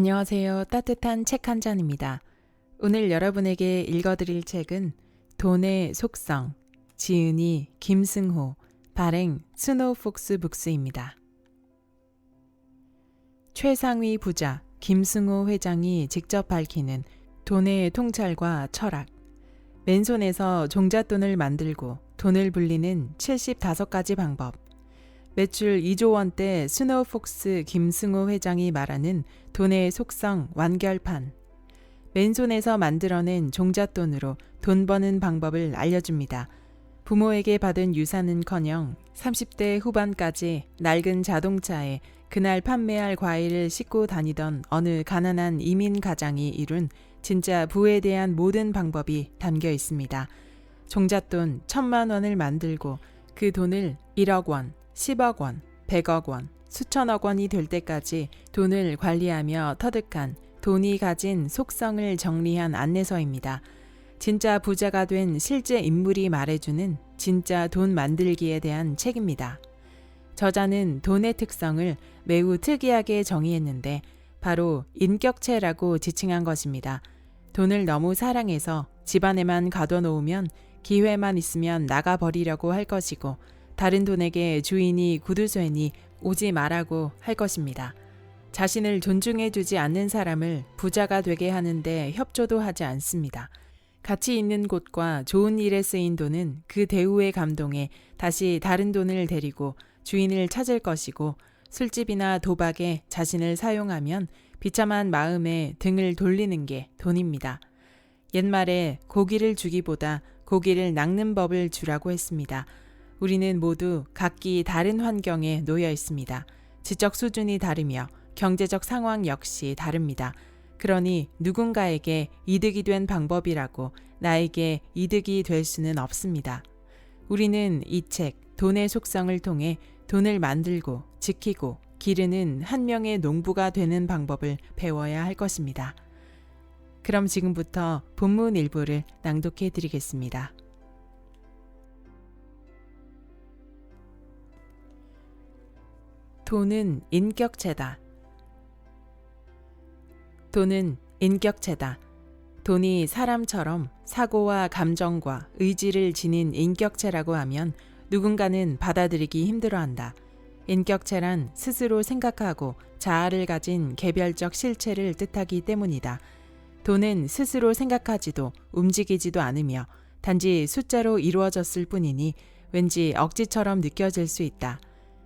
안녕하세요. 따뜻한 책 한 잔입니다. 오늘 여러분에게 읽어드릴 책은 돈의 속성, 지은이 김승호, 발행 스노우폭스 북스입니다. 최상위 부자 김승호 회장이 직접 밝히는 돈의 통찰과 철학, 맨손에서 종잣돈을 만들고 돈을 불리는 75가지 방법, 매출 2조 원대 스노우폭스 김승호 회장이 말하는 돈의 속성 완결판, 맨손에서 만들어낸 종잣돈으로 돈 버는 방법을 알려줍니다. 부모에게 받은 유산은커녕 30대 후반까지 낡은 자동차에 그날 판매할 과일을 싣고 다니던 어느 가난한 이민 가장이 이룬 진짜 부에 대한 모든 방법이 담겨 있습니다. 종잣돈 1,000만 원을 만들고 그 돈을 1억 원, 10억 원, 100억 원, 수천억 원이 될 때까지 돈을 관리하며 터득한 돈이 가진 속성을 정리한 안내서입니다. 진짜 부자가 된 실제 인물이 말해주는 진짜 돈 만들기에 대한 책입니다. 저자는 돈의 특성을 매우 특이하게 정의했는데 바로 인격체라고 지칭한 것입니다. 돈을 너무 사랑해서 집안에만 가둬놓으면 기회만 있으면 나가버리려고 할 것이고 다른 돈에게 주인이 구두쇠니 오지 말라고 할 것입니다. 자신을 존중해주지 않는 사람을 부자가 되게 하는데 협조도 하지 않습니다. 가치 있는 곳과 좋은 일에 쓰인 돈은 그 대우에 감동해 다시 다른 돈을 데리고 주인을 찾을 것이고 술집이나 도박에 자신을 사용하면 비참한 마음에 등을 돌리는 게 돈입니다. 옛말에 고기를 주기보다 고기를 낚는 법을 주라고 했습니다. 우리는 모두 각기 다른 환경에 놓여 있습니다. 지적 수준이 다르며 경제적 상황 역시 다릅니다. 그러니 누군가에게 이득이 된 방법이라고 나에게 이득이 될 수는 없습니다. 우리는 이 책 돈의 속성을 통해 돈을 만들고 지키고 기르는 한 명의 농부가 되는 방법을 배워야 할 것입니다. 그럼 지금부터 본문 일부를 낭독해 드리겠습니다. 돈은 인격체다. 돈은 인격체다. 돈이 사람처럼 사고와 감정과 의지를 지닌 인격체라고 하면 누군가는 받아들이기 힘들어한다. 인격체란 스스로 생각하고 자아를 가진 개별적 실체를 뜻하기 때문이다. 돈은 스스로 생각하지도 움직이지도 않으며 단지 숫자로 이루어졌을 뿐이니 왠지 억지처럼 느껴질 수 있다.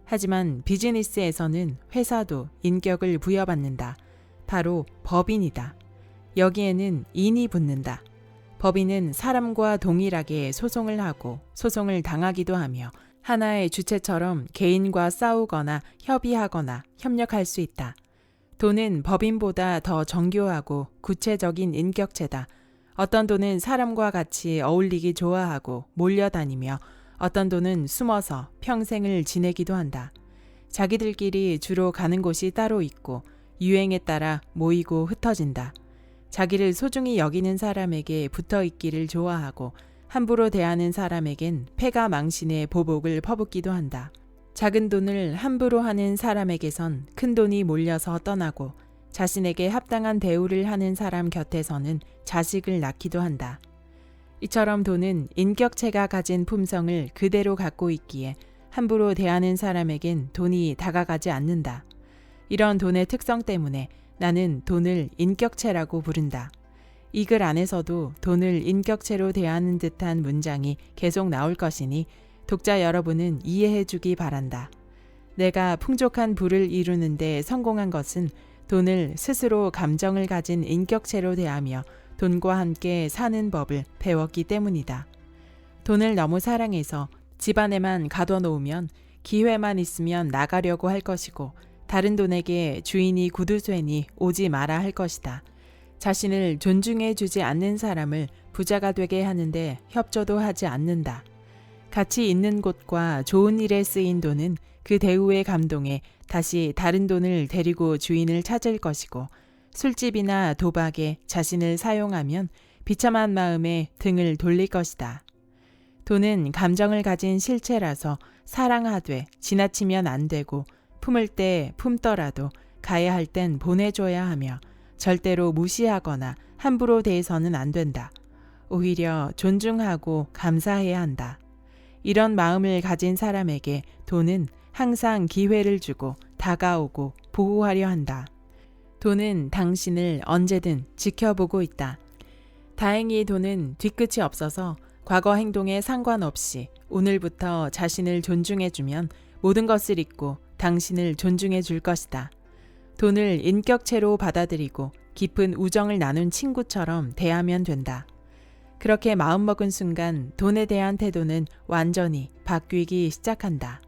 하지만 비즈니스에서는 회사도 인격을 부여받는다. 바로 법인이다. 여기에는 인이 붙는다. 법인은 사람과 동일하게 소송을 하고 소송을 당하기도 하며 하나의 주체처럼 개인과 싸우거나 협의하거나 협력할 수 있다. 돈은 법인보다 더 정교하고 구체적인 인격체다. 어떤 돈은 사람과 같이 어울리기 좋아하고 몰려다니며 어떤 돈은 숨어서 평생을 지내기도 한다. 자기들끼리 주로 가는 곳이 따로 있고 유행에 따라 모이고 흩어진다. 자기를 소중히 여기는 사람에게 붙어 있기를 좋아하고 함부로 대하는 사람에겐 패가 망신의 보복을 퍼붓기도 한다. 작은 돈을 함부로 하는 사람에게선 큰 돈이 몰려서 떠나고 자신에게 합당한 대우를 하는 사람 곁에서는 자식을 낳기도 한다. 이처럼 돈은 인격체가 가진 품성을 그대로 갖고 있기에 함부로 대하는 사람에겐 돈이 다가가지 않는다. 이런 돈의 특성 때문에 나는 돈을 인격체라고 부른다. 이 글 안에서도 돈을 인격체로 대하는 듯한 문장이 계속 나올 것이니 독자 여러분은 이해해 주기 바란다. 내가 풍족한 부를 이루는데 성공한 것은 돈을 스스로 감정을 가진 인격체로 대하며 돈과 함께 사는 법을 배웠기 때문이다. 돈을 너무 사랑해서 집안에만 가둬놓으면 기회만 있으면 나가려고 할 것이고 다른 돈에게 주인이 구두쇠니 오지 마라 할 것이다. 자신을 존중해 주지 않는 사람을 부자가 되게 하는데 협조도 하지 않는다. 가치 있는 곳과 좋은 일에 쓰인 돈은 그 대우에 감동해 다시 다른 돈을 데리고 주인을 찾을 것이고 술집이나 도박에 자신을 사용하면 비참한 마음에 등을 돌릴 것이다. 돈은 감정을 가진 실체라서 사랑하되 지나치면 안 되고 품을 때 품더라도 가야 할 땐 보내줘야 하며 절대로 무시하거나 함부로 대해서는 안 된다. 오히려 존중하고 감사해야 한다. 이런 마음을 가진 사람에게 돈은 항상 기회를 주고 다가오고 보호하려 한다. 돈은 당신을 언제든 지켜보고 있다. 다행히 돈은 뒤끝이 없어서 과거 행동에 상관없이 오늘부터 자신을 존중해주면 모든 것을 잊고 당신을 존중해 줄 것이다. 돈을 인격체로 받아들이고 깊은 우정을 나눈 친구처럼 대하면 된다. 그렇게 마음먹은 순간 돈에 대한 태도는 완전히 바뀌기 시작한다.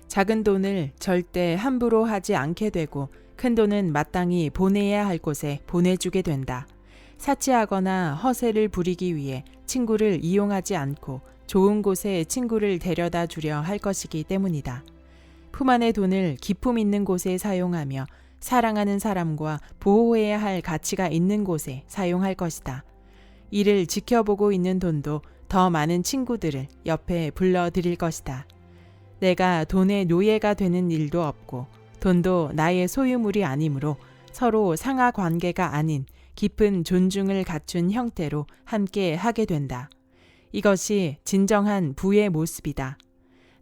작은 돈을 절대 함부로 하지 않게 되고 큰 돈은 마땅히 보내야 할 곳에 보내주게 된다. 사치하거나 허세를 부리기 위해 친구를 이용하지 않고 좋은 곳에 친구를 데려다 주려 할 것이기 때문이다. 품 안의 돈을 기품 있는 곳에 사용하며 사랑하는 사람과 보호해야 할 가치가 있는 곳에 사용할 것이다. 이를 지켜보고 있는 돈도 더 많은 친구들을 옆에 불러들일 것이다. 내가 돈의 노예가 되는 일도 없고 돈도 나의 소유물이 아니므로 서로 상하 관계가 아닌 깊은 존중을 갖춘 형태로 함께 하게 된다. 이것이 진정한 부의 모습이다.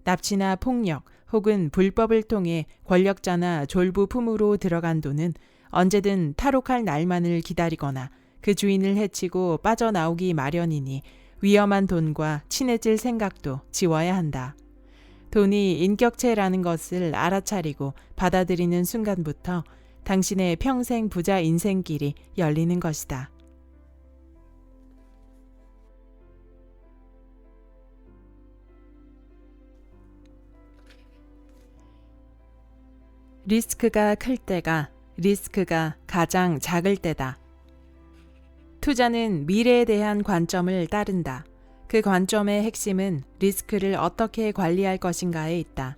납치나 폭력 혹은 불법을 통해 권력자나 졸부 품으로 들어간 돈은 언제든 탈옥할 날만을 기다리거나 그 주인을 해치고 빠져나오기 마련이니 위험한 돈과 친해질 생각도 지워야 한다. 돈이 인격체라는 것을 알아차리고 받아들이는 순간부터 당신의 평생 부자 인생길이 열리는 것이다. 리스크가 클 때가 리스크가 가장 작을 때다. 투자는 미래에 대한 관점을 따른다. 그 관점의 핵심은 리스크를 어떻게 관리할 것인가에 있다.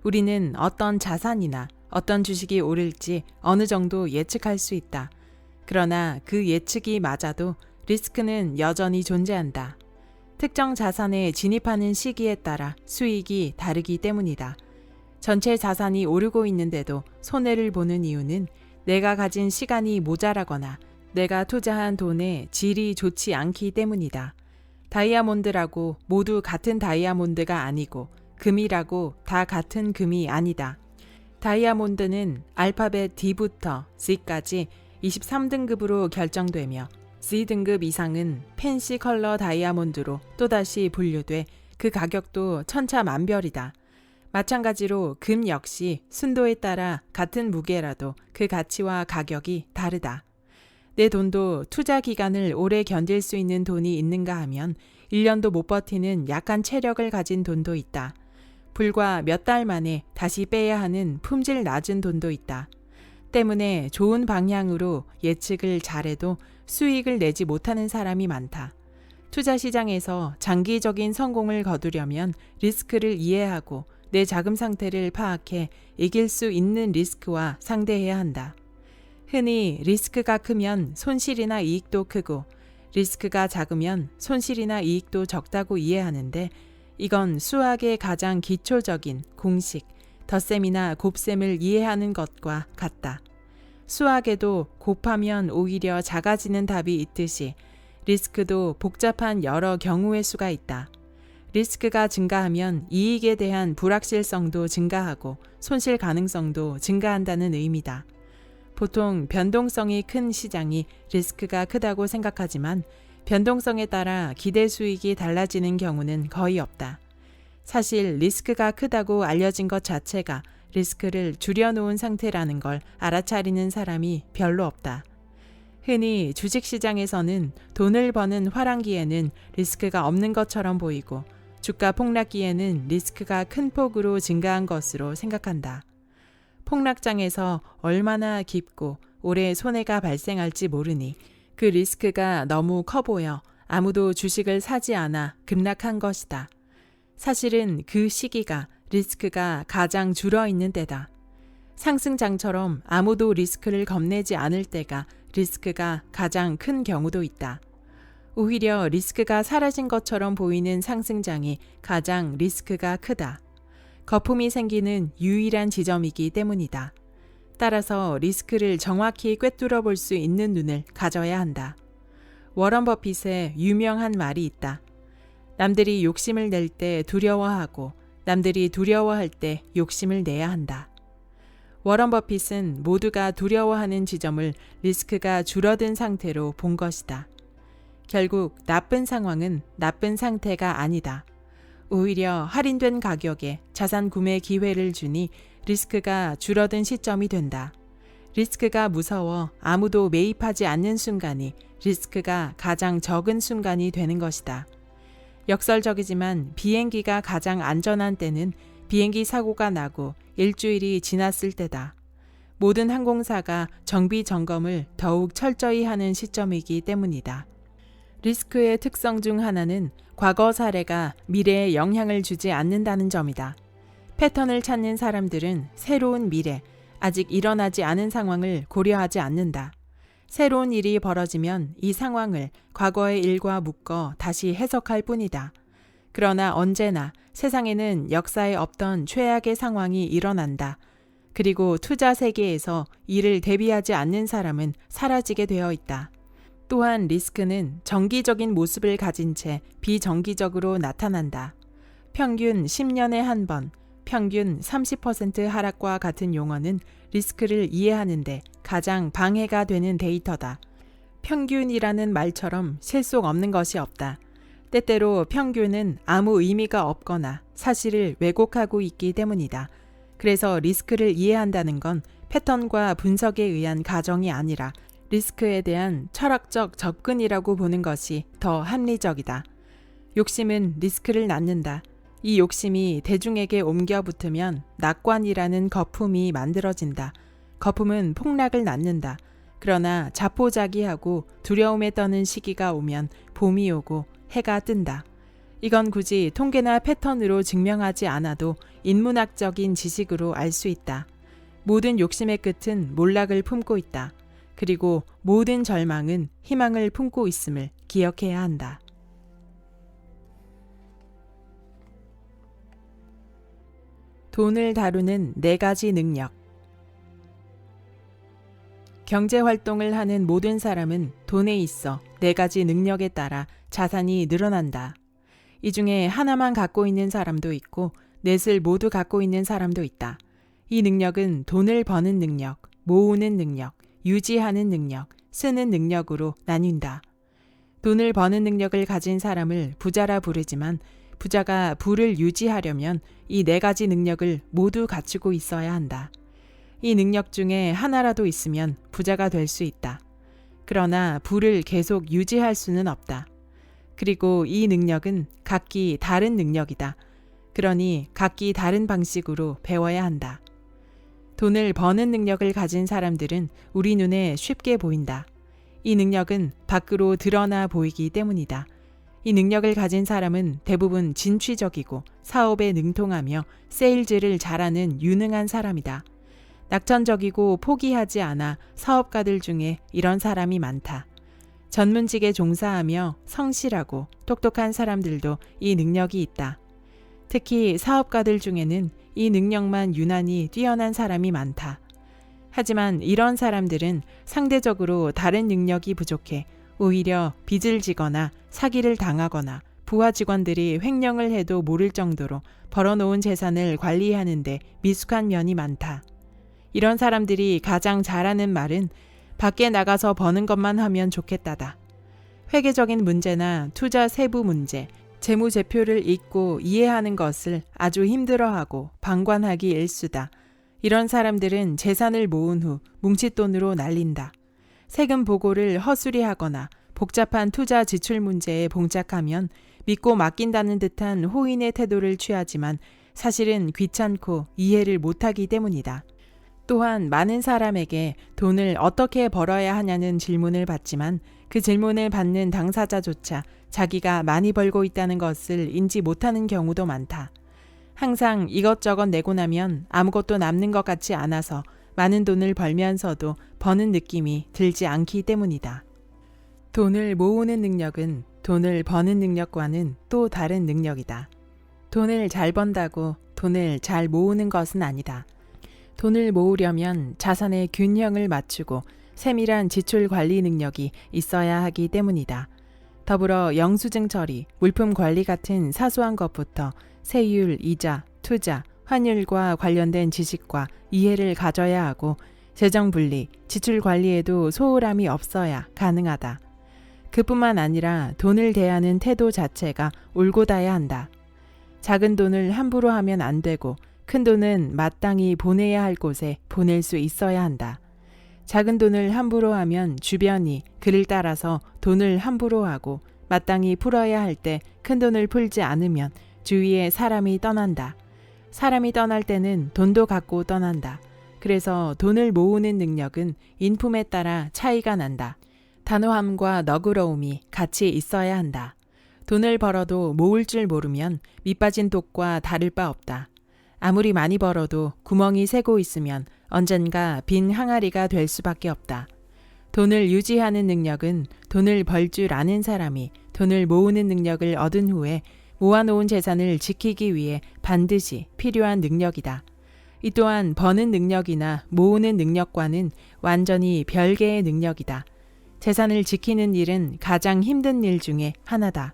우리는 어떤 자산이나 어떤 주식이 오를지 어느 정도 예측할 수 있다. 그러나 그 예측이 맞아도 리스크는 여전히 존재한다. 특정 자산에 진입하는 시기에 따라 수익이 다르기 때문이다. 전체 자산이 오르고 있는데도 손해를 보는 이유는 내가 가진 시간이 모자라거나 내가 투자한 돈의 질이 좋지 않기 때문이다. 다이아몬드라고 모두 같은 다이아몬드가 아니고 금이라고 다 같은 금이 아니다. 다이아몬드는 알파벳 D부터 Z까지 23등급으로 결정되며 C등급 이상은 펜시 컬러 다이아몬드로 또다시 분류돼 그 가격도 천차만별이다. 마찬가지로 금 역시 순도에 따라 같은 무게라도 그 가치와 가격이 다르다. 내 돈도 투자 기간을 오래 견딜 수 있는 돈이 있는가 하면 1년도 못 버티는 약한 체력을 가진 돈도 있다. 불과 몇 달 만에 다시 빼야 하는 품질 낮은 돈도 있다. 때문에 좋은 방향으로 예측을 잘해도 수익을 내지 못하는 사람이 많다. 투자 시장에서 장기적인 성공을 거두려면 리스크를 이해하고 내 자금 상태를 파악해 이길 수 있는 리스크와 상대해야 한다. 흔히 리스크가 크면 손실이나 이익도 크고 리스크가 작으면 손실이나 이익도 적다고 이해하는데 이건 수학의 가장 기초적인 공식, 덧셈이나 곱셈을 이해하는 것과 같다. 수학에도 곱하면 오히려 작아지는 답이 있듯이 리스크도 복잡한 여러 경우의 수가 있다. 리스크가 증가하면 이익에 대한 불확실성도 증가하고 손실 가능성도 증가한다는 의미다. 보통 변동성이 큰 시장이 리스크가 크다고 생각하지만 변동성에 따라 기대 수익이 달라지는 경우는 거의 없다. 사실 리스크가 크다고 알려진 것 자체가 리스크를 줄여놓은 상태라는 걸 알아차리는 사람이 별로 없다. 흔히 주식시장에서는 돈을 버는 화랑기에는 리스크가 없는 것처럼 보이고 주가 폭락기에는 리스크가 큰 폭으로 증가한 것으로 생각한다. 폭락장에서 얼마나 깊고 오래 손해가 발생할지 모르니 그 리스크가 너무 커 보여 아무도 주식을 사지 않아 급락한 것이다. 사실은 그 시기가 리스크가 가장 줄어있는 때다. 상승장처럼 아무도 리스크를 겁내지 않을 때가 리스크가 가장 큰 경우도 있다. 오히려 리스크가 사라진 것처럼 보이는 상승장이 가장 리스크가 크다. 거품이 생기는 유일한 지점이기 때문이다. 따라서 리스크를 정확히 꿰뚫어 볼 수 있는 눈을 가져야 한다. 워런 버핏의 유명한 말이 있다. 남들이 욕심을 낼 때 두려워하고 남들이 두려워할 때 욕심을 내야 한다. 워런 버핏은 모두가 두려워하는 지점을 리스크가 줄어든 상태로 본 것이다. 결국 나쁜 상황은 나쁜 상태가 아니다. 오히려 할인된 가격에 자산 구매 기회를 주니 리스크가 줄어든 시점이 된다. 리스크가 무서워 아무도 매입하지 않는 순간이 리스크가 가장 적은 순간이 되는 것이다. 역설적이지만 비행기가 가장 안전한 때는 비행기 사고가 나고 일주일이 지났을 때다. 모든 항공사가 정비 점검을 더욱 철저히 하는 시점이기 때문이다. 리스크의 특성 중 하나는 과거 사례가 미래에 영향을 주지 않는다는 점이다. 패턴을 찾는 사람들은 새로운 미래, 아직 일어나지 않은 상황을 고려하지 않는다. 새로운 일이 벌어지면 이 상황을 과거의 일과 묶어 다시 해석할 뿐이다. 그러나 언제나 세상에는 역사에 없던 최악의 상황이 일어난다. 그리고 투자 세계에서 이를 대비하지 않는 사람은 사라지게 되어 있다. 또한 리스크는 정기적인 모습을 가진 채 비정기적으로 나타난다. 평균 10년에 한 번, 평균 30% 하락과 같은 용어는 리스크를 이해하는데 가장 방해가 되는 데이터다. 평균이라는 말처럼 실속 없는 것이 없다. 때때로 평균은 아무 의미가 없거나 사실을 왜곡하고 있기 때문이다. 그래서 리스크를 이해한다는 건 패턴과 분석에 의한 가정이 아니라 리스크에 대한 철학적 접근이라고 보는 것이 더 합리적이다. 욕심은 리스크를 낳는다. 이 욕심이 대중에게 옮겨 붙으면 낙관이라는 거품이 만들어진다. 거품은 폭락을 낳는다. 그러나 자포자기하고 두려움에 떠는 시기가 오면 봄이 오고 해가 뜬다. 이건 굳이 통계나 패턴으로 증명하지 않아도 인문학적인 지식으로 알 수 있다. 모든 욕심의 끝은 몰락을 품고 있다. 그리고 모든 절망은 희망을 품고 있음을 기억해야 한다. 돈을 다루는 4가지 능력. 경제 활동을 하는 모든 사람은 돈에 있어 4가지 능력에 따라 자산이 늘어난다. 이 중에 하나만 갖고 있는 사람도 있고 넷을 모두 갖고 있는 사람도 있다. 이 능력은 돈을 버는 능력, 모으는 능력, 유지하는 능력, 쓰는 능력으로 나뉜다. 돈을 버는 능력을 가진 사람을 부자라 부르지만 부자가 부를 유지하려면 이 4가지 능력을 모두 갖추고 있어야 한다. 이 능력 중에 하나라도 있으면 부자가 될 수 있다. 그러나 부를 계속 유지할 수는 없다. 그리고 이 능력은 각기 다른 능력이다. 그러니 각기 다른 방식으로 배워야 한다. 돈을 버는 능력을 가진 사람들은 우리 눈에 쉽게 보인다. 이 능력은 밖으로 드러나 보이기 때문이다. 이 능력을 가진 사람은 대부분 진취적이고 사업에 능통하며 세일즈를 잘하는 유능한 사람이다. 낙천적이고 포기하지 않아 사업가들 중에 이런 사람이 많다. 전문직에 종사하며 성실하고 똑똑한 사람들도 이 능력이 있다. 특히 사업가들 중에는 이 능력만 유난히 뛰어난 사람이 많다. 하지만 이런 사람들은 상대적으로 다른 능력이 부족해 오히려 빚을 지거나 사기를 당하거나 부하 직원들이 횡령을 해도 모를 정도로 벌어놓은 재산을 관리하는데 미숙한 면이 많다. 이런 사람들이 가장 잘하는 말은 밖에 나가서 버는 것만 하면 좋겠다다. 회계적인 문제나 투자 세부 문제, 재무제표를 읽고 이해하는 것을 아주 힘들어하고 방관하기 일수다. 이런 사람들은 재산을 모은 후 뭉칫돈으로 날린다. 세금 보고를 허술히 하거나 복잡한 투자 지출 문제에 봉착하면 믿고 맡긴다는 듯한 호인의 태도를 취하지만 사실은 귀찮고 이해를 못하기 때문이다. 또한 많은 사람에게 돈을 어떻게 벌어야 하냐는 질문을 받지만 그 질문을 받는 당사자조차 자기가 많이 벌고 있다는 것을 인지 못하는 경우도 많다. 항상 이것저것 내고 나면 아무것도 남는 것 같지 않아서 많은 돈을 벌면서도 버는 느낌이 들지 않기 때문이다. 돈을 모으는 능력은 돈을 버는 능력과는 또 다른 능력이다. 돈을 잘 번다고 돈을 잘 모으는 것은 아니다. 돈을 모으려면 자산의 균형을 맞추고 세밀한 지출 관리 능력이 있어야 하기 때문이다. 더불어 영수증 처리, 물품 관리 같은 사소한 것부터 세율, 이자, 투자, 환율과 관련된 지식과 이해를 가져야 하고 재정 분리, 지출 관리에도 소홀함이 없어야 가능하다. 그뿐만 아니라 돈을 대하는 태도 자체가 올곧아야 한다. 작은 돈을 함부로 하면 안 되고 큰 돈은 마땅히 보내야 할 곳에 보낼 수 있어야 한다. 작은 돈을 함부로 하면 주변이 그를 따라서 돈을 함부로 하고 마땅히 풀어야 할 때 큰 돈을 풀지 않으면 주위에 사람이 떠난다. 사람이 떠날 때는 돈도 갖고 떠난다. 그래서 돈을 모으는 능력은 인품에 따라 차이가 난다. 단호함과 너그러움이 같이 있어야 한다. 돈을 벌어도 모을 줄 모르면 밑빠진 독과 다를 바 없다. 아무리 많이 벌어도 구멍이 새고 있으면 언젠가 빈 항아리가 될 수밖에 없다. 돈을 유지하는 능력은 돈을 벌 줄 아는 사람이 돈을 모으는 능력을 얻은 후에 모아놓은 재산을 지키기 위해 반드시 필요한 능력이다. 이 또한 버는 능력이나 모으는 능력과는 완전히 별개의 능력이다. 재산을 지키는 일은 가장 힘든 일 중에 하나다.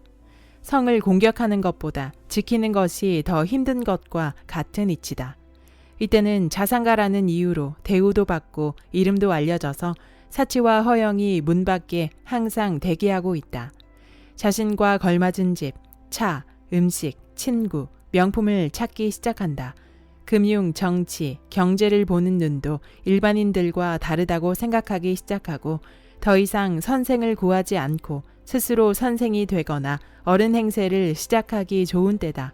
성을 공격하는 것보다 지키는 것이 더 힘든 것과 같은 이치다. 이때는 자산가라는 이유로 대우도 받고 이름도 알려져서 사치와 허영이 문 밖에 항상 대기하고 있다. 자신과 걸맞은 집, 차, 음식, 친구, 명품을 찾기 시작한다. 금융, 정치, 경제를 보는 눈도 일반인들과 다르다고 생각하기 시작하고 더 이상 선생을 구하지 않고 스스로 선생이 되거나 어른 행세를 시작하기 좋은 때다.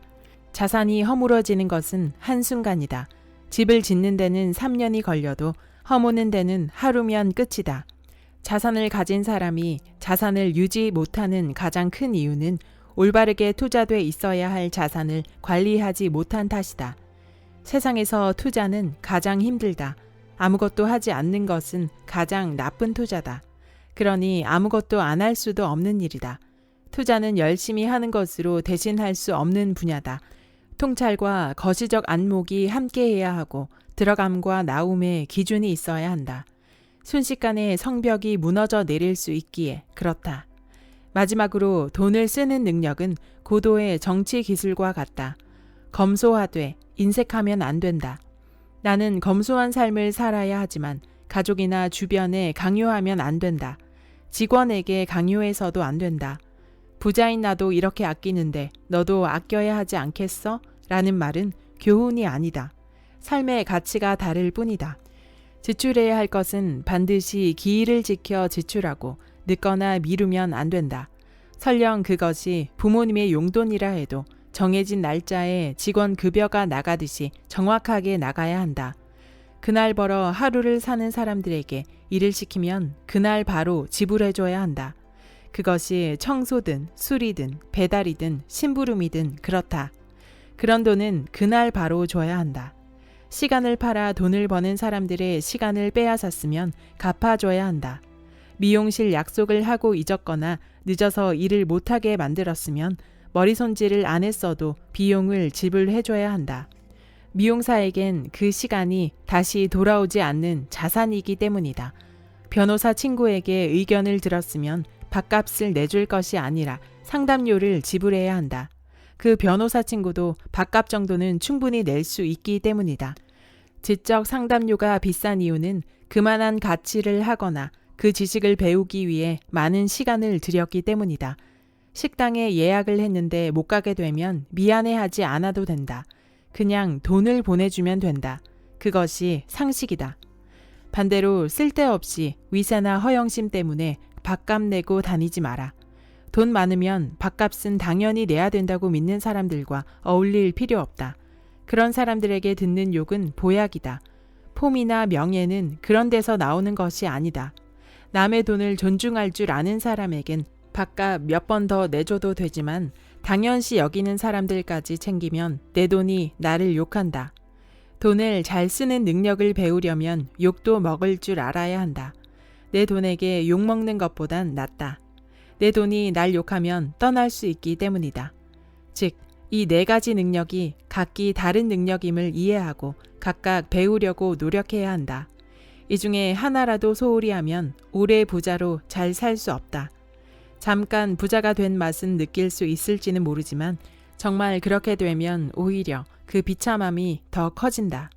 자산이 허물어지는 것은 한순간이다. 집을 짓는 데는 3년이 걸려도 허무는 데는 하루면 끝이다. 자산을 가진 사람이 자산을 유지 못하는 가장 큰 이유는 올바르게 투자돼 있어야 할 자산을 관리하지 못한 탓이다. 세상에서 투자는 가장 힘들다. 아무것도 하지 않는 것은 가장 나쁜 투자다. 그러니 아무것도 안 할 수도 없는 일이다. 투자는 열심히 하는 것으로 대신할 수 없는 분야다. 통찰과 거시적 안목이 함께해야 하고 들어감과 나옴의 기준이 있어야 한다. 순식간에 성벽이 무너져 내릴 수 있기에 그렇다. 마지막으로 돈을 쓰는 능력은 고도의 정치 기술과 같다. 검소하되 인색하면 안 된다. 나는 검소한 삶을 살아야 하지만 가족이나 주변에 강요하면 안 된다. 직원에게 강요해서도 안 된다. 부자인 나도 이렇게 아끼는데 너도 아껴야 하지 않겠어? 라는 말은 교훈이 아니다. 삶의 가치가 다를 뿐이다. 지출해야 할 것은 반드시 기일을 지켜 지출하고 늦거나 미루면 안 된다. 설령 그것이 부모님의 용돈이라 해도 정해진 날짜에 직원 급여가 나가듯이 정확하게 나가야 한다. 그날 벌어 하루를 사는 사람들에게 일을 시키면 그날 바로 지불해줘야 한다. 그것이 청소든 수리든 배달이든 심부름이든 그렇다. 그런 돈은 그날 바로 줘야 한다. 시간을 팔아 돈을 버는 사람들의 시간을 빼앗았으면 갚아줘야 한다. 미용실 약속을 하고 잊었거나 늦어서 일을 못하게 만들었으면 머리 손질을 안 했어도 비용을 지불해줘야 한다. 미용사에겐 그 시간이 다시 돌아오지 않는 자산이기 때문이다. 변호사 친구에게 의견을 들었으면 밥값을 내줄 것이 아니라 상담료를 지불해야 한다. 그 변호사 친구도 밥값 정도는 충분히 낼 수 있기 때문이다. 지적 상담료가 비싼 이유는 그만한 가치를 하거나 그 지식을 배우기 위해 많은 시간을 들였기 때문이다. 식당에 예약을 했는데 못 가게 되면 미안해하지 않아도 된다. 그냥 돈을 보내주면 된다. 그것이 상식이다. 반대로 쓸데없이 위세나 허영심 때문에 밥값 내고 다니지 마라. 돈 많으면 밥값은 당연히 내야 된다고 믿는 사람들과 어울릴 필요 없다. 그런 사람들에게 듣는 욕은 보약이다. 폼이나 명예는 그런 데서 나오는 것이 아니다. 남의 돈을 존중할 줄 아는 사람에겐 밥값 몇 번 더 내줘도 되지만 당연시 여기는 사람들까지 챙기면 내 돈이 나를 욕한다. 돈을 잘 쓰는 능력을 배우려면 욕도 먹을 줄 알아야 한다. 내 돈에게 욕먹는 것보단 낫다. 내 돈이 날 욕하면 떠날 수 있기 때문이다. 즉, 이 네 가지 능력이 각기 다른 능력임을 이해하고 각각 배우려고 노력해야 한다. 이 중에 하나라도 소홀히 하면 오래 부자로 잘 살 수 없다. 잠깐 부자가 된 맛은 느낄 수 있을지는 모르지만 정말 그렇게 되면 오히려 그 비참함이 더 커진다.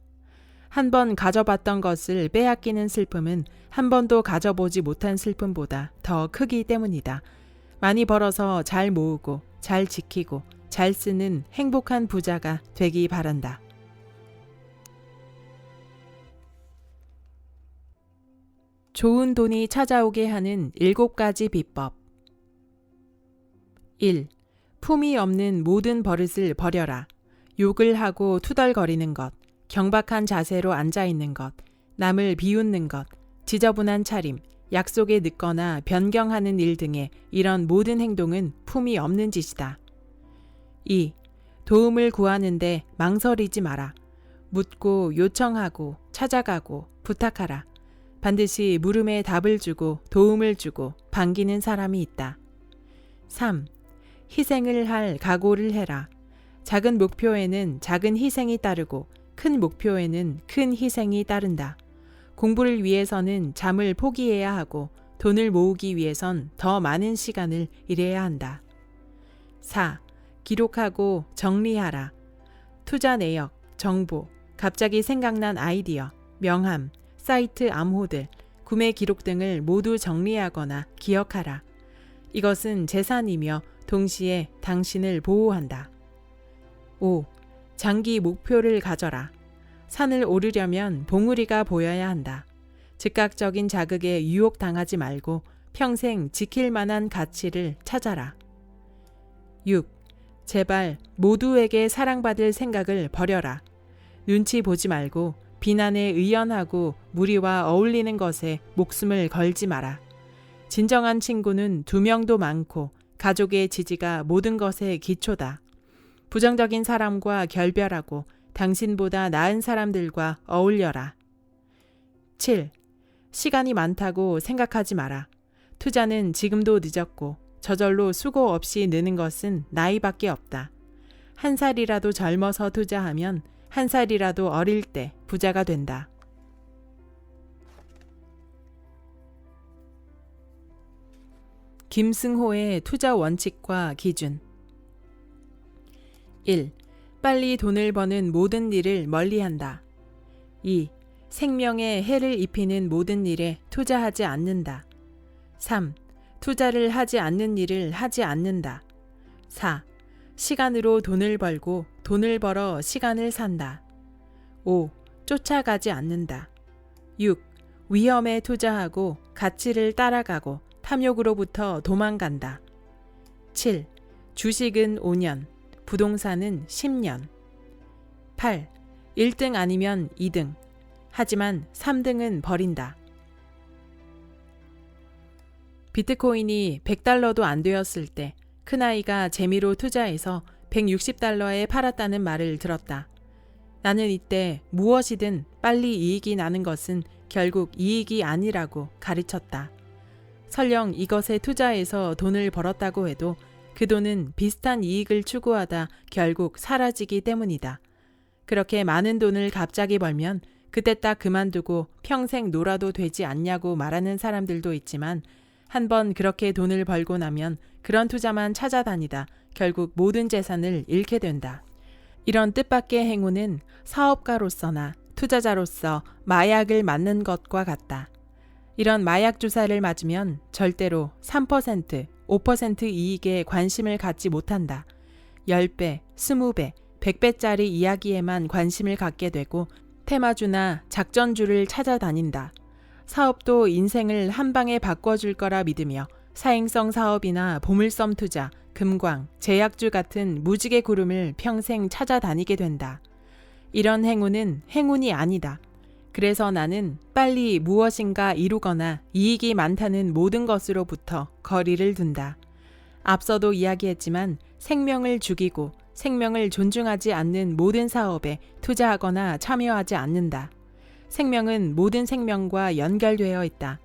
한 번 가져봤던 것을 빼앗기는 슬픔은 한 번도 가져보지 못한 슬픔보다 더 크기 때문이다. 많이 벌어서 잘 모으고 잘 지키고 잘 쓰는 행복한 부자가 되기 바란다. 좋은 돈이 찾아오게 하는 7가지 비법. 1. 품이 없는 모든 버릇을 버려라. 욕을 하고 투덜거리는 것, 경박한 자세로 앉아있는 것, 남을 비웃는 것, 지저분한 차림, 약속에 늦거나 변경하는 일 등의 이런 모든 행동은 품이 없는 짓이다. 2. 도움을 구하는데 망설이지 마라. 묻고 요청하고 찾아가고 부탁하라. 반드시 물음에 답을 주고 도움을 주고 반기는 사람이 있다. 3. 희생을 할 각오를 해라. 작은 목표에는 작은 희생이 따르고 큰 목표에는 큰 희생이 따른다. 공부를 위해서는 잠을 포기해야 하고 돈을 모으기 위해선 더 많은 시간을 일해야 한다. 4. 기록하고 정리하라. 투자 내역, 정보, 갑자기 생각난 아이디어, 명함, 사이트 암호들, 구매 기록 등을 모두 정리하거나 기억하라. 이것은 재산이며 동시에 당신을 보호한다. 5. 장기 목표를 가져라. 산을 오르려면 봉우리가 보여야 한다. 즉각적인 자극에 유혹당하지 말고 평생 지킬 만한 가치를 찾아라. 6. 제발 모두에게 사랑받을 생각을 버려라. 눈치 보지 말고 비난에 의연하고 무리와 어울리는 것에 목숨을 걸지 마라. 진정한 친구는 2명도 많고 가족의 지지가 모든 것의 기초다. 부정적인 사람과 결별하고 당신보다 나은 사람들과 어울려라. 7. 시간이 많다고 생각하지 마라. 투자는 지금도 늦었고 저절로 수고 없이 느는 것은 나이밖에 없다. 1살이라도 젊어서 투자하면 1살이라도 어릴 때 부자가 된다. 김승호의 투자 원칙과 기준. 1. 빨리 돈을 버는 모든 일을 멀리한다. 2. 생명에 해를 입히는 모든 일에 투자하지 않는다. 3. 투자를 하지 않는 일을 하지 않는다. 4. 시간으로 돈을 벌고 돈을 벌어 시간을 산다. 5. 쫓아가지 않는다. 6. 위험에 투자하고 가치를 따라가고 탐욕으로부터 도망간다. 7. 주식은 5년, 부동산은 10년. 8. 1등 아니면 2등. 하지만 3등은 버린다. 비트코인이 $100도 안 되었을 때 큰아이가 재미로 투자해서 $160에 팔았다는 말을 들었다. 나는 이때 무엇이든 빨리 이익이 나는 것은 결국 이익이 아니라고 가르쳤다. 설령 이것에 투자해서 돈을 벌었다고 해도 그 돈은 비슷한 이익을 추구하다 결국 사라지기 때문이다. 그렇게 많은 돈을 갑자기 벌면 그때 딱 그만두고 평생 놀아도 되지 않냐고 말하는 사람들도 있지만 한번 그렇게 돈을 벌고 나면 그런 투자만 찾아다니다 결국 모든 재산을 잃게 된다. 이런 뜻밖의 행운은 사업가로서나 투자자로서 마약을 맞는 것과 같다. 이런 마약 주사를 맞으면 절대로 3%, 5% 이익에 관심을 갖지 못한다. 10배, 20배, 100배짜리 이야기에만 관심을 갖게 되고 테마주나 작전주를 찾아다닌다. 사업도 인생을 한 방에 바꿔줄 거라 믿으며 사행성 사업이나 보물섬 투자, 금광, 제약주 같은 무지개 구름을 평생 찾아다니게 된다. 이런 행운은 행운이 아니다. 그래서 나는 빨리 무엇인가 이루거나 이익이 많다는 모든 것으로부터 거리를 둔다. 앞서도 이야기했지만 생명을 죽이고 생명을 존중하지 않는 모든 사업에 투자하거나 참여하지 않는다. 생명은 모든 생명과 연결되어 있다.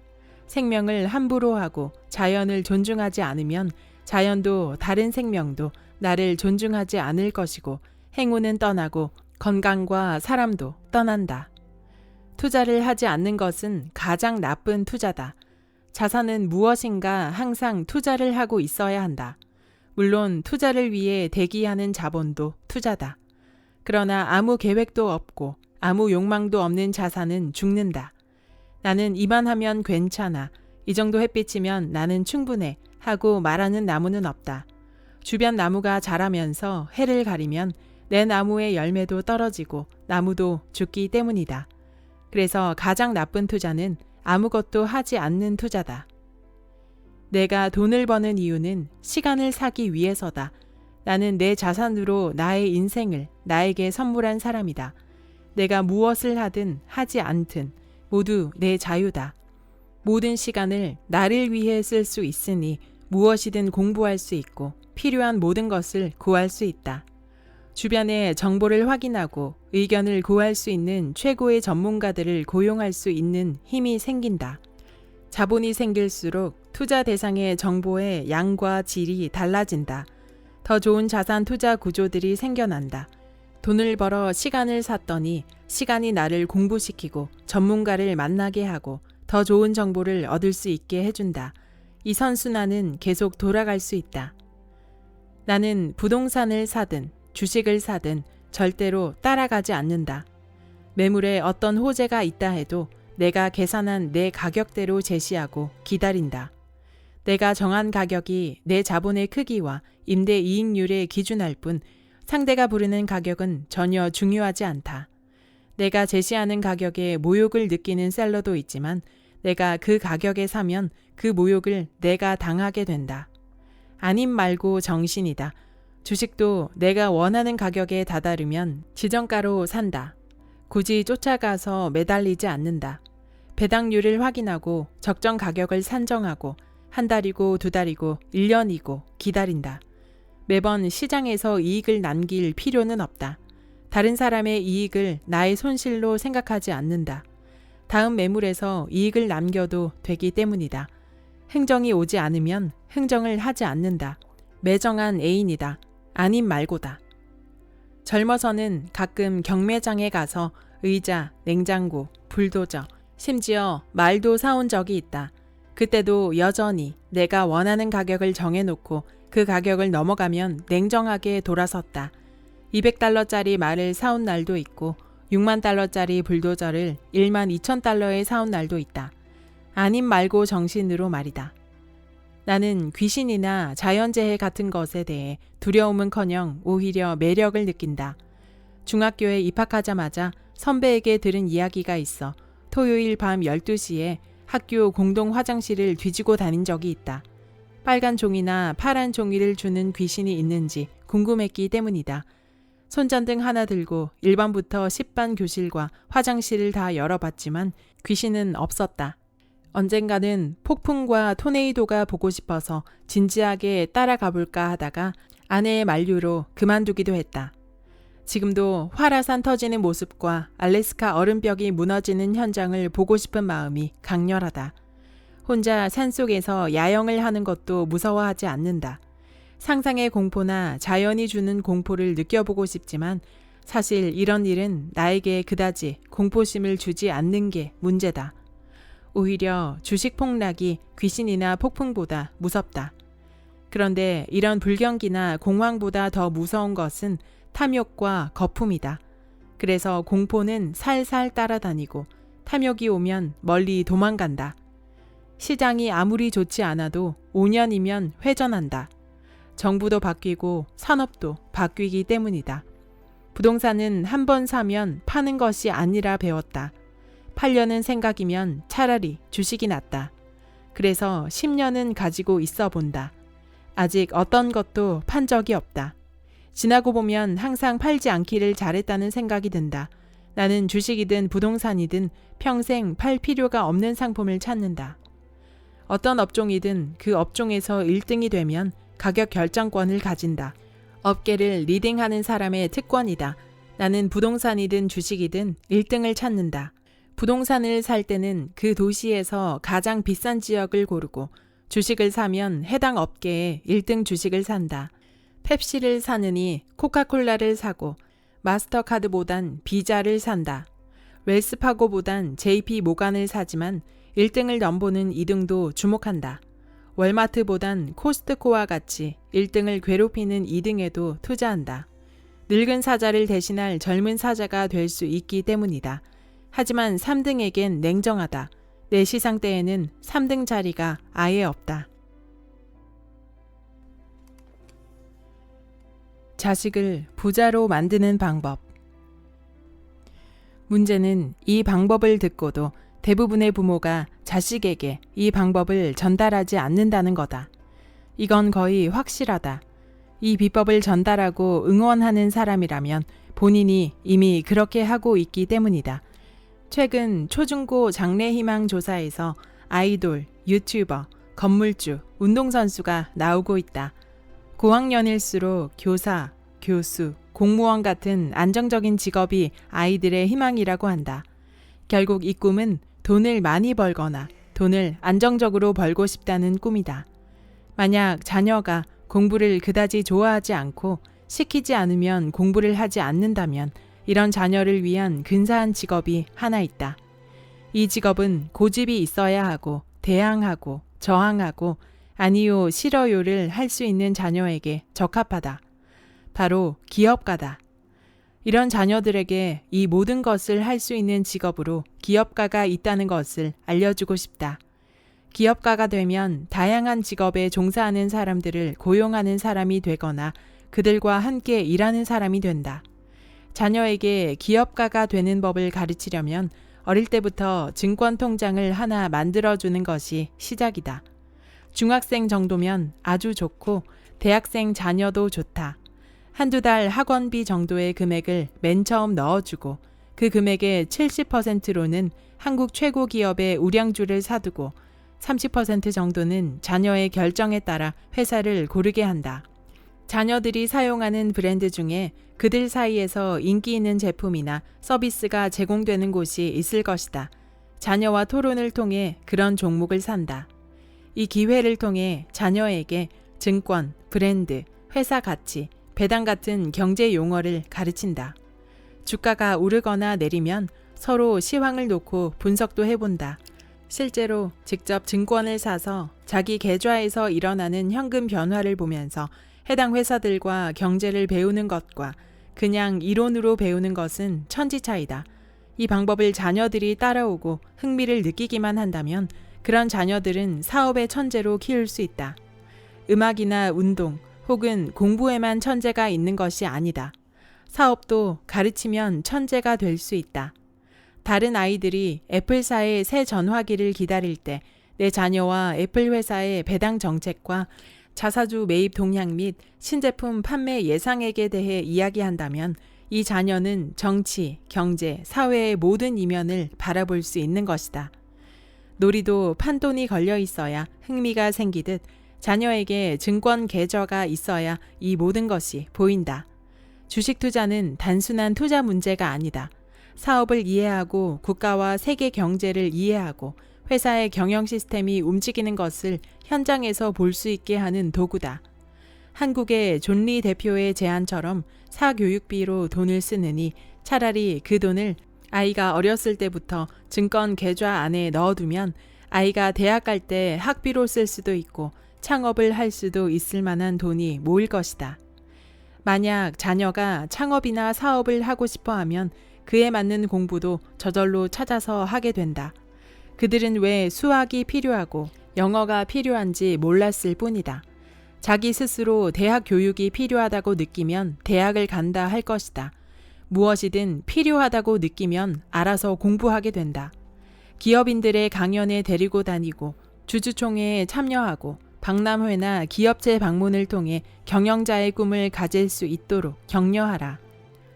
생명을 함부로 하고 자연을 존중하지 않으면 자연도 다른 생명도 나를 존중하지 않을 것이고 행운은 떠나고 건강과 사람도 떠난다. 투자를 하지 않는 것은 가장 나쁜 투자다. 자산은 무엇인가 항상 투자를 하고 있어야 한다. 물론 투자를 위해 대기하는 자본도 투자다. 그러나 아무 계획도 없고 아무 욕망도 없는 자산은 죽는다. 나는 이만 하면 괜찮아. 이 정도 햇빛이면 나는 충분해. 하고 말하는 나무는 없다. 주변 나무가 자라면서 해를 가리면 내 나무의 열매도 떨어지고 나무도 죽기 때문이다. 그래서 가장 나쁜 투자는 아무것도 하지 않는 투자다. 내가 돈을 버는 이유는 시간을 사기 위해서다. 나는 내 자산으로 나의 인생을 나에게 선물한 사람이다. 내가 무엇을 하든 하지 않든 모두 내 자유다. 모든 시간을 나를 위해 쓸 수 있으니 무엇이든 공부할 수 있고 필요한 모든 것을 구할 수 있다. 주변의 정보를 확인하고 의견을 구할 수 있는 최고의 전문가들을 고용할 수 있는 힘이 생긴다. 자본이 생길수록 투자 대상의 정보의 양과 질이 달라진다. 더 좋은 자산 투자 구조들이 생겨난다. 돈을 벌어 시간을 샀더니 시간이 나를 공부시키고 전문가를 만나게 하고 더 좋은 정보를 얻을 수 있게 해준다. 이 선순환은 계속 돌아갈 수 있다. 나는 부동산을 사든 주식을 사든 절대로 따라가지 않는다. 매물에 어떤 호재가 있다 해도 내가 계산한 내 가격대로 제시하고 기다린다. 내가 정한 가격이 내 자본의 크기와 임대 이익률에 기준할 뿐 상대가 부르는 가격은 전혀 중요하지 않다. 내가 제시하는 가격에 모욕을 느끼는 셀러도 있지만 내가 그 가격에 사면 그 모욕을 내가 당하게 된다. 아님 말고 정신이다. 주식도 내가 원하는 가격에 다다르면 지정가로 산다. 굳이 쫓아가서 매달리지 않는다. 배당률을 확인하고 적정 가격을 산정하고 한 달이고 두 달이고 1년이고 기다린다. 매번 시장에서 이익을 남길 필요는 없다. 다른 사람의 이익을 나의 손실로 생각하지 않는다. 다음 매물에서 이익을 남겨도 되기 때문이다. 흥정이 오지 않으면 흥정을 하지 않는다. 매정한 애인이다. 아님 말고다. 젊어서는 가끔 경매장에 가서 의자, 냉장고, 불도저, 심지어 말도 사온 적이 있다. 그때도 여전히 내가 원하는 가격을 정해놓고 그 가격을 넘어가면 냉정하게 돌아섰다. 200달러짜리 말을 사온 날도 있고 6만 달러짜리 불도저를 1만 2천 달러에 사온 날도 있다. 아님 말고 정신으로 말이다. 나는 귀신이나 자연재해 같은 것에 대해 두려움은커녕 오히려 매력을 느낀다. 중학교에 입학하자마자 선배에게 들은 이야기가 있어 토요일 밤 12시에 학교 공동 화장실을 뒤지고 다닌 적이 있다. 빨간 종이나 파란 종이를 주는 귀신이 있는지 궁금했기 때문이다. 손전등 하나 들고 1반부터 10반 교실과 화장실을 다 열어봤지만 귀신은 없었다. 언젠가는 폭풍과 토네이도가 보고 싶어서 진지하게 따라가 볼까 하다가 아내의 만류로 그만두기도 했다. 지금도 활화산 터지는 모습과 알래스카 얼음벽이 무너지는 현장을 보고 싶은 마음이 강렬하다. 혼자 산속에서 야영을 하는 것도 무서워하지 않는다. 상상의 공포나 자연이 주는 공포를 느껴보고 싶지만 사실 이런 일은 나에게 그다지 공포심을 주지 않는 게 문제다. 오히려 주식 폭락이 귀신이나 폭풍보다 무섭다. 그런데 이런 불경기나 공황보다 더 무서운 것은 탐욕과 거품이다. 그래서 공포는 살살 따라다니고 탐욕이 오면 멀리 도망간다. 시장이 아무리 좋지 않아도 5년이면 회전한다. 정부도 바뀌고 산업도 바뀌기 때문이다. 부동산은 한 번 사면 파는 것이 아니라 배웠다. 팔려는 생각이면 차라리 주식이 낫다. 그래서 10년은 가지고 있어 본다. 아직 어떤 것도 판 적이 없다. 지나고 보면 항상 팔지 않기를 잘했다는 생각이 든다. 나는 주식이든 부동산이든 평생 팔 필요가 없는 상품을 찾는다. 어떤 업종이든 그 업종에서 1등이 되면 가격 결정권을 가진다. 업계를 리딩하는 사람의 특권이다. 나는 부동산이든 주식이든 1등을 찾는다. 부동산을 살 때는 그 도시에서 가장 비싼 지역을 고르고 주식을 사면 해당 업계에 1등 주식을 산다. 펩시를 사느니 코카콜라를 사고 마스터카드보단 비자를 산다. 웰스파고보단 JP 모간을 사지만 1등을 넘보는 2등도 주목한다. 월마트보단 코스트코와 같이 1등을 괴롭히는 2등에도 투자한다. 늙은 사자를 대신할 젊은 사자가 될 수 있기 때문이다. 하지만 3등에겐 냉정하다. 내 시상대에는 3등 자리가 아예 없다. 자식을 부자로 만드는 방법. 문제는 이 방법을 듣고도 대부분의 부모가 자식에게 이 방법을 전달하지 않는다는 거다. 이건 거의 확실하다. 이 비법을 전달하고 응원하는 사람이라면 본인이 이미 그렇게 하고 있기 때문이다. 최근 초중고 장래희망 조사에서 아이돌, 유튜버, 건물주, 운동선수가 나오고 있다. 고학년일수록 교사, 교수, 공무원 같은 안정적인 직업이 아이들의 희망이라고 한다. 결국 이 꿈은 돈을 많이 벌거나 돈을 안정적으로 벌고 싶다는 꿈이다. 만약 자녀가 공부를 그다지 좋아하지 않고 시키지 않으면 공부를 하지 않는다면 이런 자녀를 위한 근사한 직업이 하나 있다. 이 직업은 고집이 있어야 하고 대항하고 저항하고 아니요 싫어요를 할 수 있는 자녀에게 적합하다. 바로 기업가다. 이런 자녀들에게 이 모든 것을 할 수 있는 직업으로 기업가가 있다는 것을 알려주고 싶다. 기업가가 되면 다양한 직업에 종사하는 사람들을 고용하는 사람이 되거나 그들과 함께 일하는 사람이 된다. 자녀에게 기업가가 되는 법을 가르치려면 어릴 때부터 증권통장을 하나 만들어주는 것이 시작이다. 중학생 정도면 아주 좋고 대학생 자녀도 좋다. 한두 달 학원비 정도의 금액을 맨 처음 넣어주고 그 금액의 70%로는 한국 최고 기업의 우량주를 사두고 30% 정도는 자녀의 결정에 따라 회사를 고르게 한다. 자녀들이 사용하는 브랜드 중에 그들 사이에서 인기 있는 제품이나 서비스가 제공되는 곳이 있을 것이다. 자녀와 토론을 통해 그런 종목을 산다. 이 기회를 통해 자녀에게 증권, 브랜드, 회사 가치, 배당 같은 경제 용어를 가르친다. 주가가 오르거나 내리면 서로 시황을 놓고 분석도 해본다. 실제로 직접 증권을 사서 자기 계좌에서 일어나는 현금 변화를 보면서 해당 회사들과 경제를 배우는 것과 그냥 이론으로 배우는 것은 천지 차이다. 이 방법을 자녀들이 따라오고 흥미를 느끼기만 한다면 그런 자녀들은 사업의 천재로 키울 수 있다. 음악이나 운동 혹은 공부에만 천재가 있는 것이 아니다. 사업도 가르치면 천재가 될 수 있다. 다른 아이들이 애플사의 새 전화기를 기다릴 때 내 자녀와 애플 회사의 배당 정책과 자사주 매입 동향 및 신제품 판매 예상액에 대해 이야기한다면 이 자녀는 정치, 경제, 사회의 모든 이면을 바라볼 수 있는 것이다. 놀이도 판돈이 걸려 있어야 흥미가 생기듯 자녀에게 증권 계좌가 있어야 이 모든 것이 보인다. 주식 투자는 단순한 투자 문제가 아니다. 사업을 이해하고 국가와 세계 경제를 이해하고 회사의 경영 시스템이 움직이는 것을 현장에서 볼 수 있게 하는 도구다. 한국의 존 리 대표의 제안처럼 사교육비로 돈을 쓰느니 차라리 그 돈을 아이가 어렸을 때부터 증권 계좌 안에 넣어두면 아이가 대학 갈 때 학비로 쓸 수도 있고 창업을 할 수도 있을 만한 돈이 모일 것이다. 만약 자녀가 창업이나 사업을 하고 싶어 하면 그에 맞는 공부도 저절로 찾아서 하게 된다. 그들은 왜 수학이 필요하고 영어가 필요한지 몰랐을 뿐이다. 자기 스스로 대학 교육이 필요하다고 느끼면 대학을 간다 할 것이다. 무엇이든 필요하다고 느끼면 알아서 공부하게 된다. 기업인들의 강연에 데리고 다니고 주주총회에 참여하고 박람회나 기업체 방문을 통해 경영자의 꿈을 가질 수 있도록 격려하라.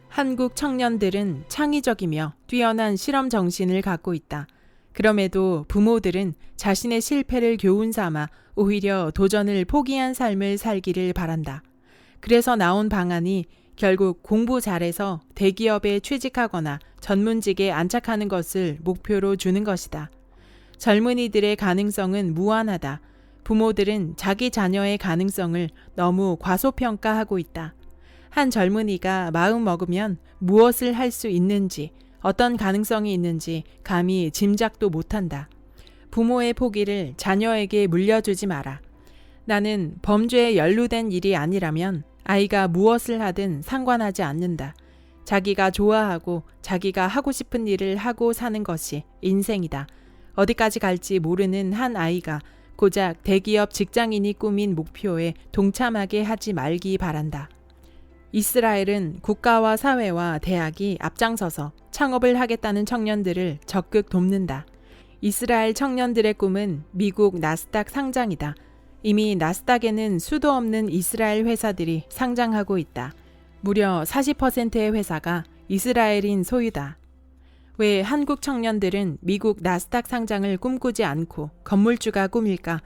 한국 청년들은 창의적이며 뛰어난 실험 정신을 갖고 있다. 그럼에도 부모들은 자신의 실패를 교훈 삼아 오히려 도전을 포기한 삶을 살기를 바란다. 그래서 나온 방안이 결국 공부 잘해서 대기업에 취직하거나 전문직에 안착하는 것을 목표로 주는 것이다. 젊은이들의 가능성은 무한하다. 부모들은 자기 자녀의 가능성을 너무 과소평가하고 있다. 한 젊은이가 마음 먹으면 무엇을 할 수 있는지, 어떤 가능성이 있는지 감히 짐작도 못한다. 부모의 포기를 자녀에게 물려주지 마라. 나는 범죄에 연루된 일이 아니라면 아이가 무엇을 하든 상관하지 않는다. 자기가 좋아하고 자기가 하고 싶은 일을 하고 사는 것이 인생이다. 어디까지 갈지 모르는 한 아이가 고작 대기업 직장인이 꾸민 목표에 동참하게 하지 말기 바란다. 이스라엘은 국가와 사회와 대학이 앞장서서 창업을 하겠다는 청년들을 적극 돕는다. 이스라엘 청년들의 꿈은 미국 나스닥 상장이다. 이미 나스닥에는 수도 없는 이스라엘 회사들이 상장하고 있다. 무려 40%의 회사가 이스라엘인 소유다. 왜 한국 청년들은 미국 나스닥 상장을 꿈꾸지 않고 건물주가 꿈일까?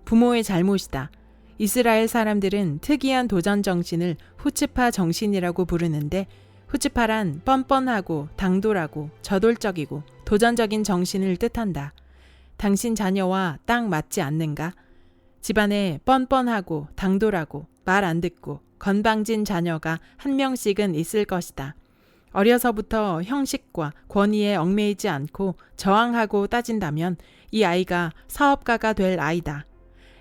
부모의 잘못이다. 이스라엘 사람들은 특이한 도전 정신을 후츠파 정신이라고 부르는데, 후츠파란 뻔뻔하고 당돌하고 저돌적이고 도전적인 정신을 뜻한다. 당신 자녀와 딱 맞지 않는가? 집안에 뻔뻔하고 당돌하고 말 안 듣고 건방진 자녀가 한 명씩은 있을 것이다. 어려서부터 형식과 권위에 얽매이지 않고 저항하고 따진다면 이 아이가 사업가가 될 아이다.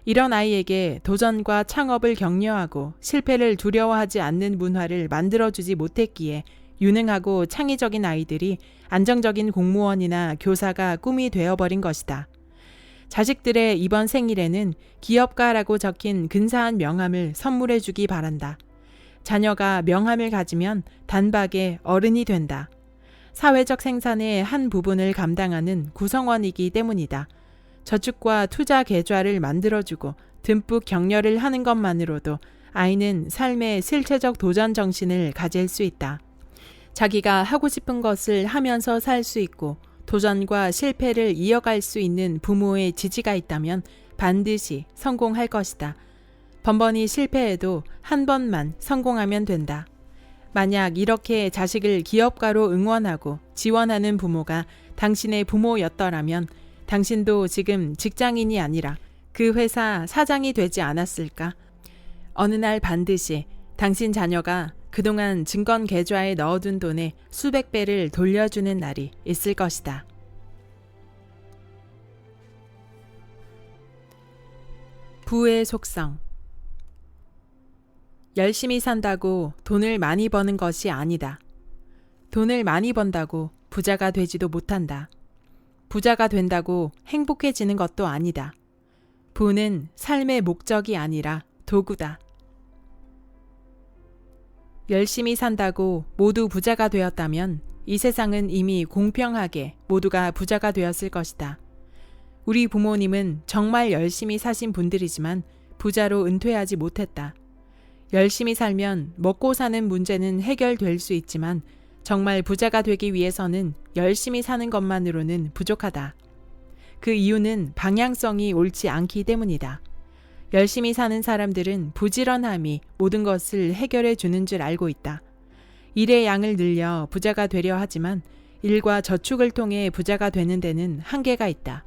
이런 아이에게 도전과 창업을 격려하고 실패를 두려워하지 않는 문화를 만들어주지 못했기에 유능하고 창의적인 아이들이 안정적인 공무원이나 교사가 꿈이 되어버린 것이다. 자식들의 이번 생일에는 기업가라고 적힌 근사한 명함을 선물해 주기 바란다. 자녀가 명함을 가지면 단박에 어른이 된다. 사회적 생산의 한 부분을 감당하는 구성원이기 때문이다. 저축과 투자 계좌를 만들어주고 듬뿍 격려를 하는 것만으로도 아이는 삶의 실체적 도전 정신을 가질 수 있다. 자기가 하고 싶은 것을 하면서 살 수 있고 도전과 실패를 이어갈 수 있는 부모의 지지가 있다면 반드시 성공할 것이다. 번번이 실패해도 한 번만 성공하면 된다. 만약 이렇게 자식을 기업가로 응원하고 지원하는 부모가 당신의 부모였더라면 당신도 지금 직장인이 아니라 그 회사 사장이 되지 않았을까? 어느 날 반드시 당신 자녀가 그동안 증권 계좌에 넣어둔 돈의 수백 배를 돌려주는 날이 있을 것이다. 부의 속성. 열심히 산다고 돈을 많이 버는 것이 아니다. 돈을 많이 번다고 부자가 되지도 못한다. 부자가 된다고 행복해지는 것도 아니다. 부는 삶의 목적이 아니라 도구다. 열심히 산다고 모두 부자가 되었다면 이 세상은 이미 공평하게 모두가 부자가 되었을 것이다. 우리 부모님은 정말 열심히 사신 분들이지만 부자로 은퇴하지 못했다. 열심히 살면 먹고 사는 문제는 해결될 수 있지만 정말 부자가 되기 위해서는 열심히 사는 것만으로는 부족하다. 그 이유는 방향성이 옳지 않기 때문이다. 열심히 사는 사람들은 부지런함이 모든 것을 해결해 주는 줄 알고 있다. 일의 양을 늘려 부자가 되려 하지만 일과 저축을 통해 부자가 되는 데는 한계가 있다.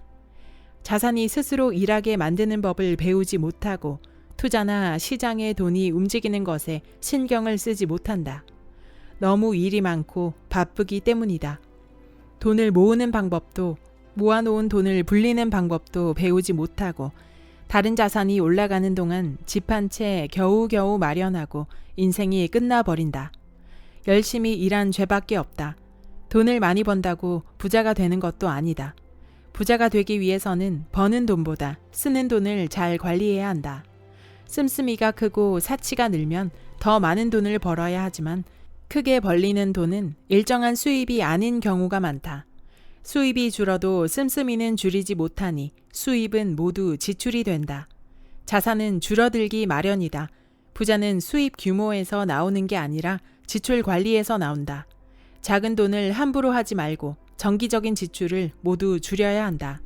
자산이 스스로 일하게 만드는 법을 배우지 못하고 투자나 시장의 돈이 움직이는 것에 신경을 쓰지 못한다. 너무 일이 많고 바쁘기 때문이다. 돈을 모으는 방법도 모아놓은 돈을 불리는 방법도 배우지 못하고 다른 자산이 올라가는 동안 집 한 채 겨우겨우 마련하고 인생이 끝나버린다. 열심히 일한 죄밖에 없다. 돈을 많이 번다고 부자가 되는 것도 아니다. 부자가 되기 위해서는 버는 돈보다 쓰는 돈을 잘 관리해야 한다. 씀씀이가 크고 사치가 늘면 더 많은 돈을 벌어야 하지만 크게 벌리는 돈은 일정한 수입이 아닌 경우가 많다. 수입이 줄어도 씀씀이는 줄이지 못하니 수입은 모두 지출이 된다. 자산은 줄어들기 마련이다. 부자는 수입 규모에서 나오는 게 아니라 지출 관리에서 나온다. 작은 돈을 함부로 하지 말고 정기적인 지출을 모두 줄여야 한다.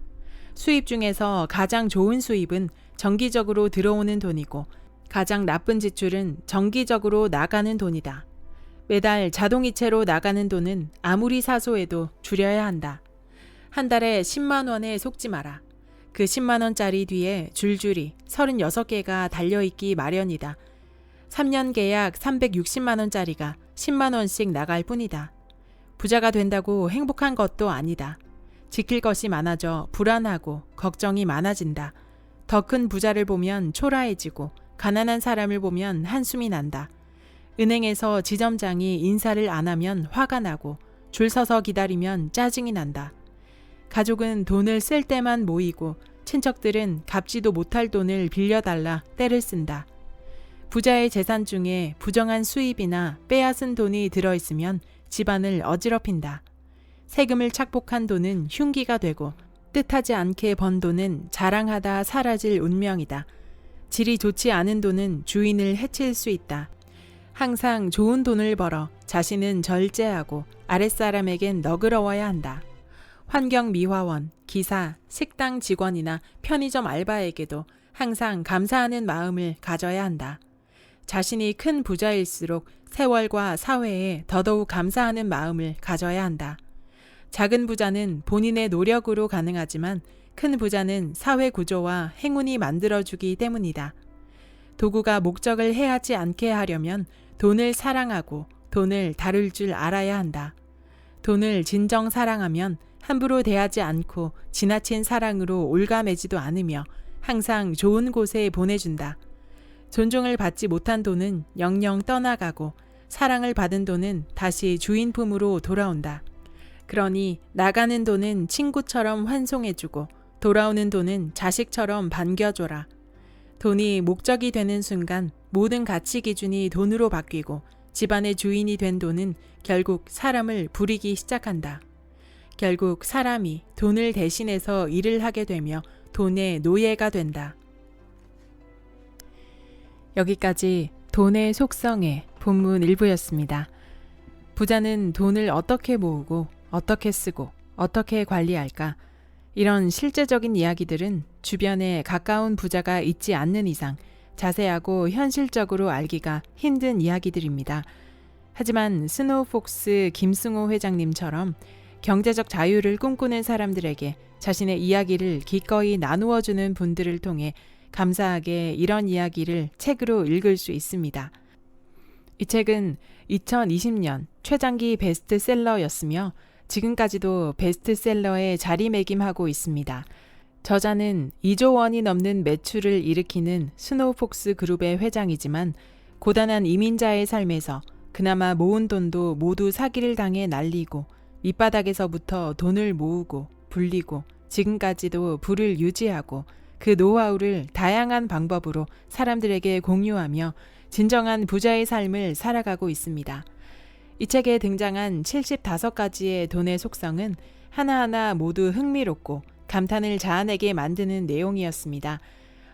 수입 중에서 가장 좋은 수입은 정기적으로 들어오는 돈이고 가장 나쁜 지출은 정기적으로 나가는 돈이다. 매달 자동이체로 나가는 돈은 아무리 사소해도 줄여야 한다. 한 달에 10만 원에 속지 마라. 그 10만 원짜리 뒤에 줄줄이 36개가 달려있기 마련이다. 3년 계약 360만 원짜리가 10만 원씩 나갈 뿐이다. 부자가 된다고 행복한 것도 아니다. 지킬 것이 많아져 불안하고 걱정이 많아진다. 더 큰 부자를 보면 초라해지고 가난한 사람을 보면 한숨이 난다. 은행에서 지점장이 인사를 안 하면 화가 나고 줄 서서 기다리면 짜증이 난다. 가족은 돈을 쓸 때만 모이고 친척들은 갚지도 못할 돈을 빌려달라 떼를 쓴다. 부자의 재산 중에 부정한 수입이나 빼앗은 돈이 들어있으면 집안을 어지럽힌다. 세금을 착복한 돈은 흉기가 되고 뜻하지 않게 번 돈은 자랑하다 사라질 운명이다. 질이 좋지 않은 돈은 주인을 해칠 수 있다. 항상 좋은 돈을 벌어 자신은 절제하고 아랫사람에겐 너그러워야 한다. 환경미화원, 기사, 식당 직원이나 편의점 알바에게도 항상 감사하는 마음을 가져야 한다. 자신이 큰 부자일수록 세월과 사회에 더더욱 감사하는 마음을 가져야 한다. 작은 부자는 본인의 노력으로 가능하지만 큰 부자는 사회 구조와 행운이 만들어주기 때문이다. 도구가 목적을 해하지 않게 하려면 돈을 사랑하고 돈을 다룰 줄 알아야 한다. 돈을 진정 사랑하면 함부로 대하지 않고 지나친 사랑으로 올가매지도 않으며 항상 좋은 곳에 보내준다. 존중을 받지 못한 돈은 영영 떠나가고 사랑을 받은 돈은 다시 주인 품으로 돌아온다. 그러니 나가는 돈은 친구처럼 환송해주고 돌아오는 돈은 자식처럼 반겨줘라. 돈이 목적이 되는 순간 모든 가치 기준이 돈으로 바뀌고 집안의 주인이 된 돈은 결국 사람을 부리기 시작한다. 결국 사람이 돈을 대신해서 일을 하게 되며 돈의 노예가 된다. 여기까지 돈의 속성의 본문 일부였습니다. 부자는 돈을 어떻게 모으고 어떻게 쓰고 어떻게 관리할까? 이런 실제적인 이야기들은 주변에 가까운 부자가 있지 않는 이상 자세하고 현실적으로 알기가 힘든 이야기들입니다. 하지만 스노우폭스 김승호 회장님처럼 경제적 자유를 꿈꾸는 사람들에게 자신의 이야기를 기꺼이 나누어주는 분들을 통해 감사하게 이런 이야기를 책으로 읽을 수 있습니다. 이 책은 2020년 최장기 베스트셀러였으며 지금까지도 베스트셀러에 자리매김하고 있습니다. 저자는 2조 원이 넘는 매출을 일으키는 스노우폭스 그룹의 회장이지만 고단한 이민자의 삶에서 그나마 모은 돈도 모두 사기를 당해 날리고 밑바닥에서부터 돈을 모으고 불리고 지금까지도 부를 유지하고 그 노하우를 다양한 방법으로 사람들에게 공유하며 진정한 부자의 삶을 살아가고 있습니다. 이 책에 등장한 75가지의 돈의 속성은 하나하나 모두 흥미롭고 감탄을 자아내게 만드는 내용이었습니다.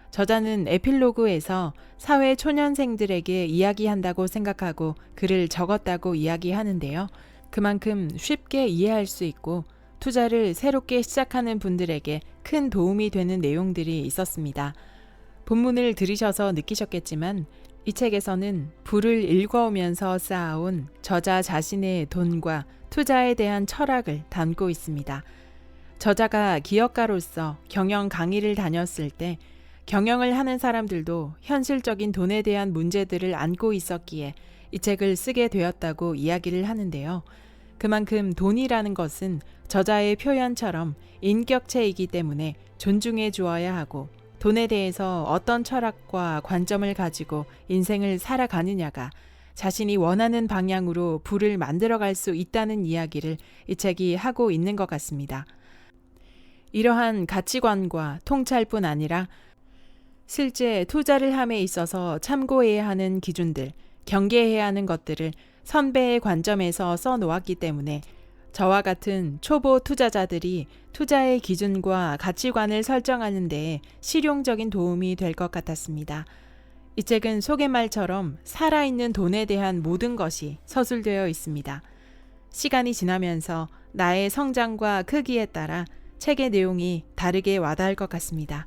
저자는 에필로그에서 사회 초년생들에게 이야기한다고 생각하고 글을 적었다고 이야기하는데요. 그만큼 쉽게 이해할 수 있고 투자를 새롭게 시작하는 분들에게 큰 도움이 되는 내용들이 있었습니다. 본문을 들으셔서 느끼셨겠지만 이 책에서는 부를 일궈오면서 쌓아온 저자 자신의 돈과 투자에 대한 철학을 담고 있습니다. 저자가 기업가로서 경영 강의를 다녔을 때 경영을 하는 사람들도 현실적인 돈에 대한 문제들을 안고 있었기에 이 책을 쓰게 되었다고 이야기를 하는데요. 그만큼 돈이라는 것은 저자의 표현처럼 인격체이기 때문에 존중해 주어야 하고 돈에 대해서 어떤 철학과 관점을 가지고 인생을 살아가느냐가 자신이 원하는 방향으로 부를 만들어갈 수 있다는 이야기를 이 책이 하고 있는 것 같습니다. 이러한 가치관과 통찰뿐 아니라 실제 투자를 함에 있어서 참고해야 하는 기준들, 경계해야 하는 것들을 선배의 관점에서 써놓았기 때문에 저와 같은 초보 투자자들이 투자의 기준과 가치관을 설정하는 데 실용적인 도움이 될 것 같았습니다. 이 책은 소개말처럼 살아있는 돈에 대한 모든 것이 서술되어 있습니다. 시간이 지나면서 나의 성장과 크기에 따라 책의 내용이 다르게 와닿을 것 같습니다.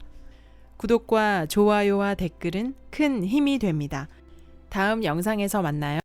구독과 좋아요와 댓글은 큰 힘이 됩니다. 다음 영상에서 만나요.